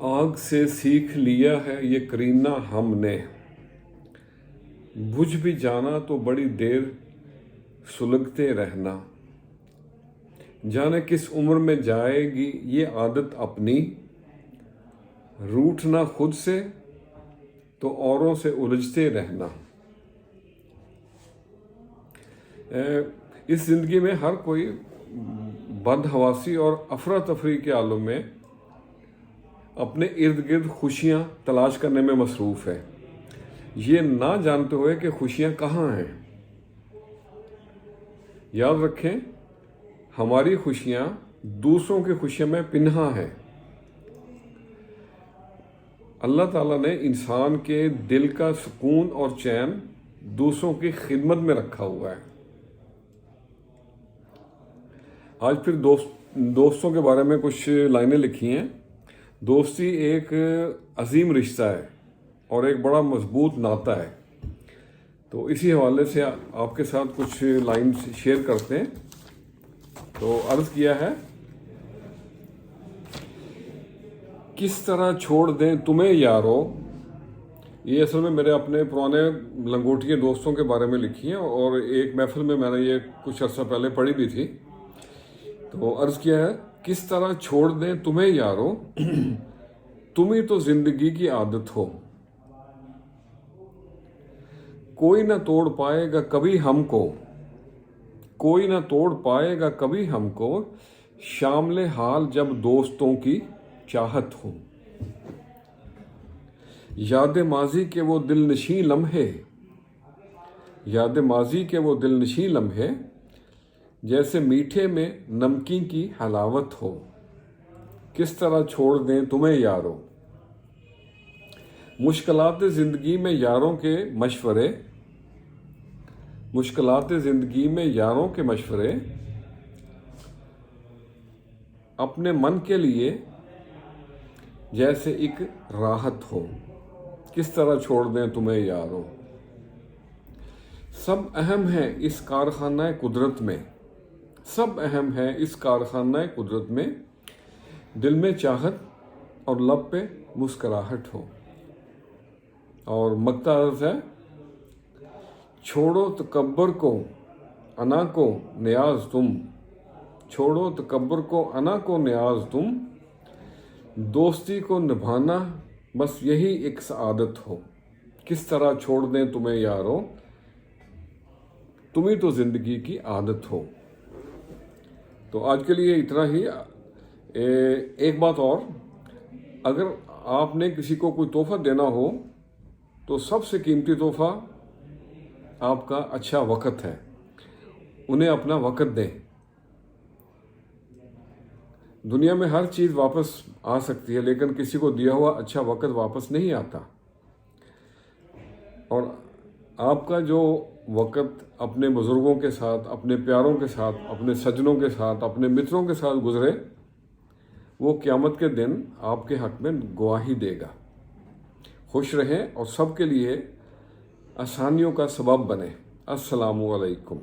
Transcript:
आग से सीख लिया है ये करीना हमने, बुझ भी जाना तो बड़ी देर सुलगते रहना। जाने किस उम्र में जाएगी ये आदत अपनी, रूठना खुद से तो औरों से उलझते रहना। इस ज़िंदगी में हर कोई बदहवासी और अफरा तफरी के आलम में अपने इर्द गिर्द खुशियाँ तलाश करने में मसरूफ़ है, ये ना जानते हुए कि खुशियाँ कहाँ हैं। याद रखें, हमारी खुशियाँ दूसरों की खुशियों में पिन्हा है। अल्लाह ताला ने इंसान के दिल का सुकून और चैन दूसरों की खिदमत में रखा हुआ है। आज फिर दोस्तों के बारे में कुछ लाइनें लिखी हैं। दोस्ती एक अजीम रिश्ता है और एक बड़ा मजबूत नाता है। तो इसी हवाले से आपके साथ कुछ लाइन शेयर करते हैं। तो अर्ज़ किया है, किस तरह छोड़ दें तुम्हें यारो। ये असल में मेरे अपने पुराने लंगोटिया दोस्तों के बारे में लिखी है और एक महफिल में मैंने ये कुछ अर्सा पहले पढ़ी भी थी। तो अर्ज़ किया है, किस तरह छोड़ दें तुम्हें यारो, तुम ही तो जिंदगी की आदत हो। कोई ना तोड़ पाएगा कभी हमको, कोई ना तोड़ पाएगा कभी हमको, शामिल हाल जब दोस्तों की चाहत हो। याद माजी के वो दिलनशीं लम्हे, याद माजी के वो दिलनशीं लम्हे, जैसे मीठे में नमकीन की हलावत हो। किस तरह छोड़ दें तुम्हें यारो। मुश्किलात ज़िंदगी में यारों के मशवरे, मुश्किलात ज़िंदगी में यारों के मशवरे, अपने मन के लिए जैसे एक राहत हो। किस तरह छोड़ दें तुम्हें यारो। सब अहम है इस कारखाना कुदरत में, सब अहम है इस कारखाना कुदरत में, दिल में चाहत और लब पे मुस्कराहट हो। और मक्ता अर्ज़ है, छोड़ो तकब्बर को अना को नियाज तुम, छोड़ो तकब्बर को अना को नियाज तुम, दोस्ती को निभाना बस यही एक सआदत हो। किस तरह छोड़ दें तुम्हें यारो, तुम ही तो ज़िंदगी की आदत हो। तो आज के लिए इतना ही। एक बात और, अगर आपने किसी को कोई तोहफ़ा देना हो तो सबसे कीमती तोहफ़ा आपका अच्छा वक़्त है। उन्हें अपना वक़्त दें। दुनिया में हर चीज़ वापस आ सकती है, लेकिन किसी को दिया हुआ अच्छा वक़्त वापस नहीं आता। और आपका जो वक़्त अपने बुज़ुर्गों के साथ, अपने प्यारों के साथ, अपने सज्जनों के साथ, अपने मित्रों के साथ गुज़रे, वो क़यामत के दिन आपके हक़ में गवाही देगा। खुश रहें और सबके लिए आसानियों का सबब बने। अस्सलामु अलैकुम।